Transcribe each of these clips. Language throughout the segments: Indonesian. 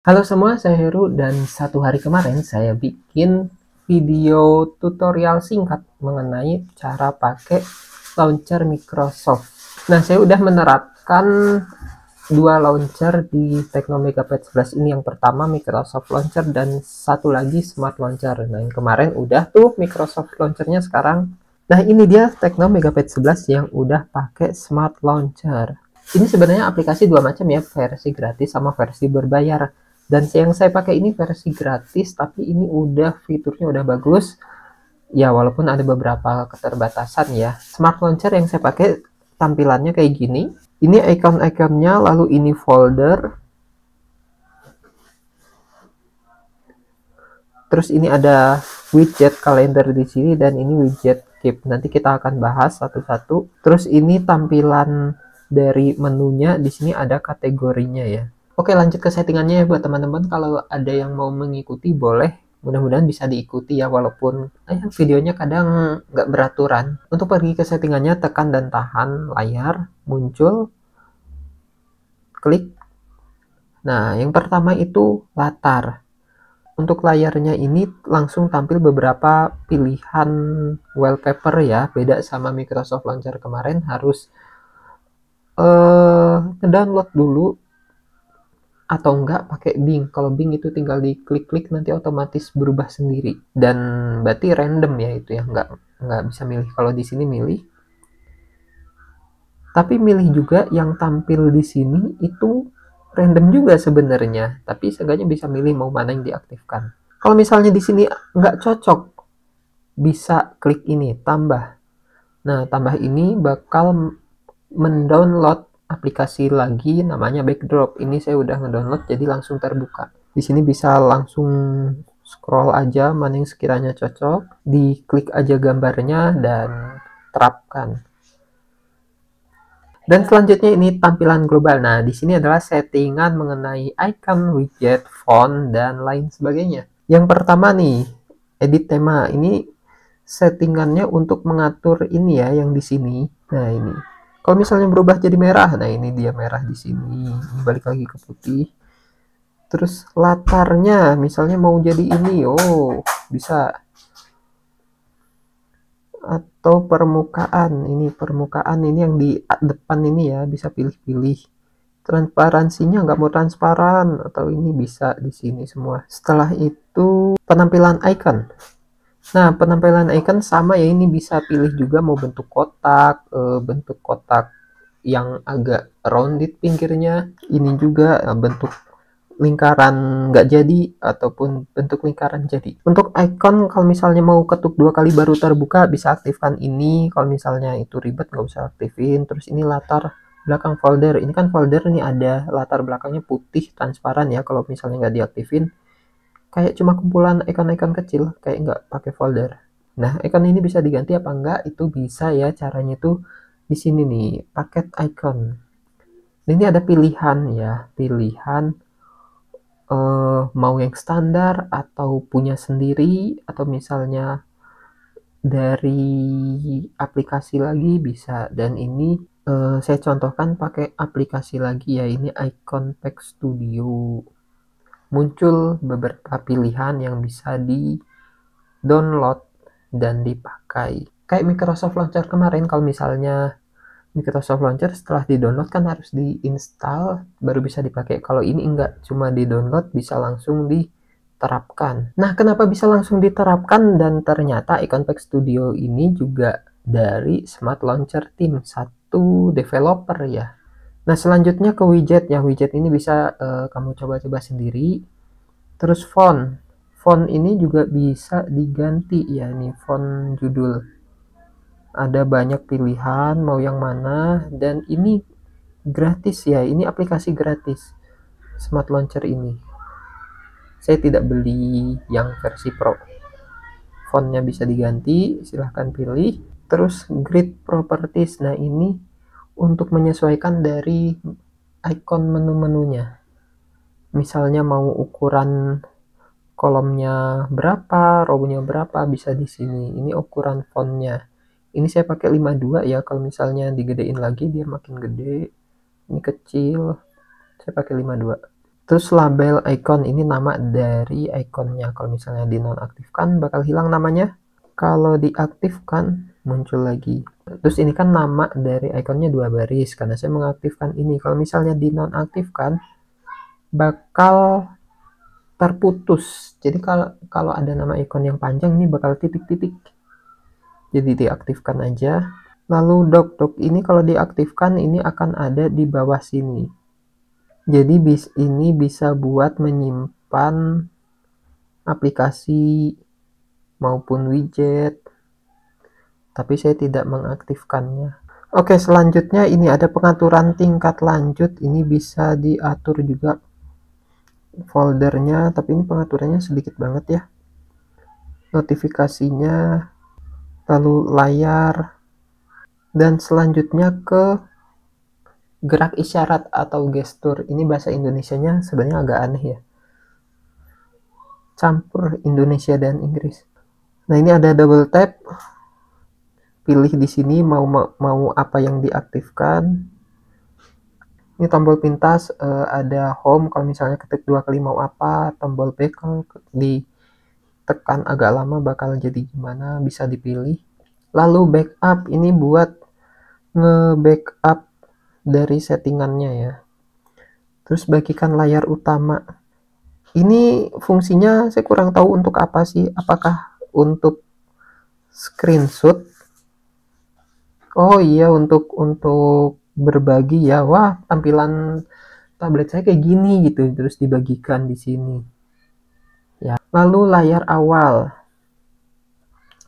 Halo semua, saya Heru dan satu hari kemarin saya bikin video tutorial singkat mengenai cara pakai launcher Microsoft. Nah, saya udah menerapkan dua launcher di Tecno Megapad 11 ini. Yang pertama Microsoft Launcher dan satu lagi Smart Launcher. Nah, yang kemarin udah tuh Microsoft Launchernya sekarang. Nah, ini dia Tecno Megapad 11 yang udah pakai Smart Launcher. Ini sebenarnya aplikasi dua macam ya, versi gratis sama versi berbayar. Dan yang saya pakai ini versi gratis, tapi ini udah fiturnya udah bagus. Ya, walaupun ada beberapa keterbatasan ya. Smart Launcher yang saya pakai tampilannya kayak gini. Ini icon-iconnya, lalu ini folder. Terus ini ada widget kalender di sini dan ini widget keep. Nanti kita akan bahas satu-satu. Terus ini tampilan dari menunya, di sini ada kategorinya ya. Oke, lanjut ke settingannya ya buat teman-teman. Kalau ada yang mau mengikuti boleh, mudah-mudahan bisa diikuti ya, walaupun videonya kadang nggak beraturan. Untuk pergi ke settingannya, tekan dan tahan layar, muncul, klik. Nah, yang pertama itu latar. Untuk layarnya ini langsung tampil beberapa pilihan wallpaper ya, beda sama Microsoft Launcher kemarin, harus download dulu atau enggak pakai Bing. Kalau Bing itu tinggal diklik-klik nanti otomatis berubah sendiri, dan berarti random ya itu ya, nggak bisa milih. Kalau di sini milih, tapi milih juga yang tampil di sini itu random juga sebenarnya, tapi seenggaknya bisa milih mau mana yang diaktifkan. Kalau misalnya di sini nggak cocok, bisa klik ini tambah. Nah, tambah ini bakal mendownload aplikasi lagi namanya Backdrop. Ini saya udah ngedownload jadi langsung terbuka. Di sini bisa langsung scroll aja mana yang sekiranya cocok, diklik aja gambarnya dan terapkan. Dan selanjutnya ini tampilan global. Nah, di sini adalah settingan mengenai icon, widget, font, dan lain sebagainya. Yang pertama nih, edit tema. Ini settingannya untuk mengatur ini ya, yang di sini. Nah, ini. Kalau misalnya berubah jadi merah, nah ini dia merah di sini. Ini balik lagi ke putih. Terus latarnya, misalnya mau jadi ini, oh bisa. Atau permukaan, ini permukaan ini yang di depan ini ya, bisa pilih-pilih. Transparansinya nggak mau transparan, atau ini bisa di sini semua. Setelah itu penampilan icon. Nah, penampilan icon sama ya, ini bisa pilih juga mau bentuk kotak yang agak rounded pinggirnya. Ini juga bentuk lingkaran nggak jadi ataupun bentuk lingkaran jadi. Untuk icon kalau misalnya mau ketuk 2 kali baru terbuka, bisa aktifkan ini. Kalau misalnya itu ribet nggak usah aktifin. Terus ini latar belakang folder. Ini kan folder nih ada latar belakangnya putih transparan ya. Kalau misalnya nggak diaktifin, kayak cuma kumpulan icon-icon kecil, kayak nggak pakai folder. Nah, icon ini bisa diganti apa enggak? Itu bisa ya, caranya tuh di sini nih, paket icon. Ini ada pilihan ya, pilihan mau yang standar atau punya sendiri, atau misalnya dari aplikasi lagi bisa. Dan ini saya contohkan pakai aplikasi lagi ya, ini Icon Pack Studio. Muncul beberapa pilihan yang bisa di download dan dipakai. Kayak Microsoft Launcher kemarin, kalau misalnya Microsoft Launcher setelah di-download kan harus diinstal baru bisa dipakai. Kalau ini enggak, cuma di-download bisa langsung diterapkan. Nah, kenapa bisa langsung diterapkan? Dan ternyata Icon Pack Studio ini juga dari Smart Launcher Team, satu developer ya. Nah, selanjutnya ke widget ya. Widget ini bisa kamu coba-coba sendiri. Terus font. Font ini juga bisa diganti ya, nih font judul. Ada banyak pilihan mau yang mana, dan ini gratis ya, ini aplikasi gratis Smart Launcher ini. Saya tidak beli yang versi Pro. Fontnya bisa diganti, silahkan pilih. Terus grid properties, nah ini untuk menyesuaikan dari icon menu-menunya. Misalnya mau ukuran kolomnya berapa, row-nya berapa, bisa di sini. Ini ukuran fontnya. Ini saya pakai 52 ya, kalau misalnya digedein lagi dia makin gede. Ini kecil, saya pakai 52. Terus label icon, ini nama dari iconnya. Kalau misalnya dinonaktifkan bakal hilang namanya. Kalau diaktifkan muncul lagi. Terus ini kan nama dari iconnya 2 baris karena saya mengaktifkan ini. Kalau misalnya dinonaktifkan bakal terputus. Jadi kalau ada nama icon yang panjang ini bakal titik-titik. Jadi diaktifkan aja. Lalu dock ini kalau diaktifkan ini akan ada di bawah sini. Jadi ini bisa buat menyimpan aplikasi maupun widget, tapi saya tidak mengaktifkannya. Oke, selanjutnya ini ada pengaturan tingkat lanjut. Ini bisa diatur juga foldernya, tapi ini pengaturannya sedikit banget ya. Notifikasinya, lalu layar, dan selanjutnya ke gerak isyarat atau gestur. Ini bahasa Indonesianya sebenarnya agak aneh ya, campur Indonesia dan Inggris. Nah, ini ada double tap, pilih di sini mau apa yang diaktifkan. Ini tombol pintas, ada home kalau misalnya ketik 2 kali mau apa, tombol back kalau ditekan agak lama bakal jadi gimana, bisa dipilih. Lalu backup, ini buat nge-backup dari settingannya ya. Terus bagikan layar utama. Ini fungsinya saya kurang tahu untuk apa sih. Apakah untuk screenshot? Oh iya, untuk berbagi ya. Wah, tampilan tablet saya kayak gini gitu. Terus dibagikan di sini. Ya. Lalu layar awal.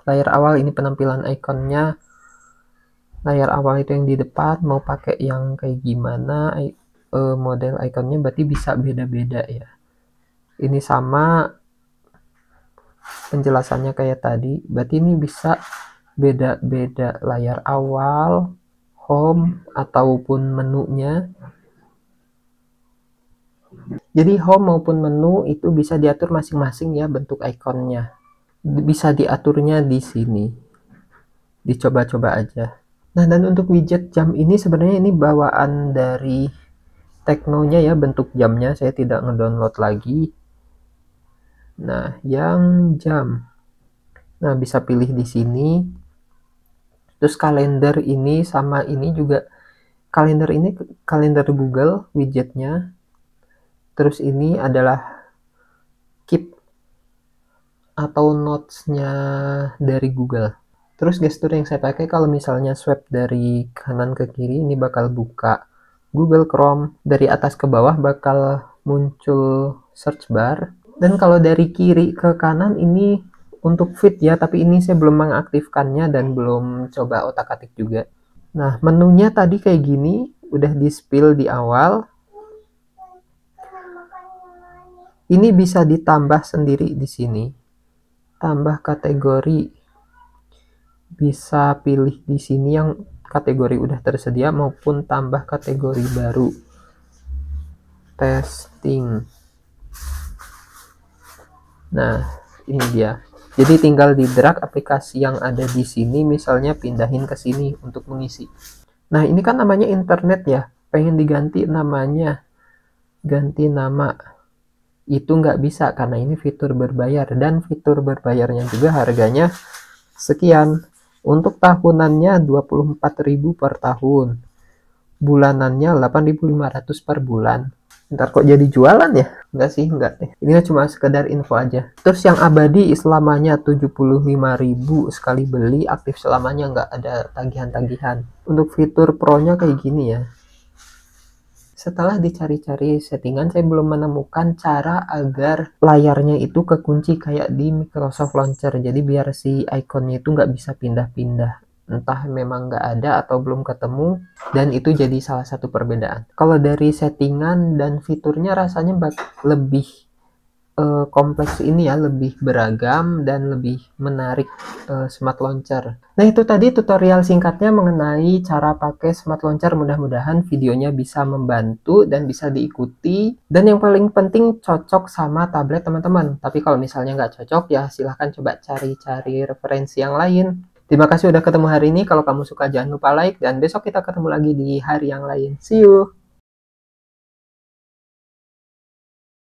Layar awal ini penampilan ikonnya. Layar awal itu yang di depan, mau pakai yang kayak gimana model ikonnya berarti bisa beda-beda ya. Ini sama penjelasannya kayak tadi, berarti ini bisa beda-beda layar awal, home, ataupun menunya. Jadi home maupun menu itu bisa diatur masing-masing ya bentuk ikonnya. Bisa diaturnya di sini. Dicoba-coba aja. Nah, dan untuk widget jam ini sebenarnya ini bawaan dari Teknonya ya, bentuk jamnya. Saya tidak ngedownload lagi. Nah, yang jam. Nah, bisa pilih di sini. Terus kalender ini sama ini juga. Kalender ini kalender Google widgetnya. Terus ini adalah keep atau notes-nya dari Google. Terus gestur yang saya pakai kalau misalnya swipe dari kanan ke kiri ini bakal buka Google Chrome, dari atas ke bawah bakal muncul search bar, dan kalau dari kiri ke kanan ini untuk feed ya, tapi ini saya belum mengaktifkannya dan belum coba otak-atik juga. Nah, menunya tadi kayak gini, udah di spill di awal. Ini bisa ditambah sendiri di sini. Tambah kategori. Bisa pilih di sini yang kategori udah tersedia maupun tambah kategori baru. Testing. Nah, ini dia. Jadi tinggal di drag aplikasi yang ada di sini, misalnya pindahin ke sini untuk mengisi. Nah, ini kan namanya internet ya. Pengen diganti namanya. Ganti nama. Itu nggak bisa karena ini fitur berbayar. Dan fitur berbayarnya juga harganya sekian. Untuk tahunannya 24.000 per tahun. Bulanannya 8.500 per bulan. Ntar kok jadi jualan ya? Enggak sih, enggak deh. Ini cuma sekedar info aja. Terus yang abadi selamanya 75.000 sekali beli, aktif selamanya, nggak ada tagihan-tagihan. Untuk fitur pro-nya kayak gini ya. Setelah dicari-cari settingan, saya belum menemukan cara agar layarnya itu kekunci kayak di Microsoft Launcher. Jadi biar si ikonnya itu nggak bisa pindah-pindah. Entah memang nggak ada atau belum ketemu, dan itu jadi salah satu perbedaan. Kalau dari settingan dan fiturnya rasanya lebih kompleks ini ya, lebih beragam dan lebih menarik Smart Launcher. Nah, itu tadi tutorial singkatnya mengenai cara pakai Smart Launcher. Mudah-mudahan videonya bisa membantu dan bisa diikuti. Dan yang paling penting cocok sama tablet teman-teman. Tapi kalau misalnya nggak cocok ya silahkan coba cari-cari referensi yang lain. Terima kasih udah ketemu hari ini. Kalau kamu suka jangan lupa like, dan besok kita ketemu lagi di hari yang lain. See you!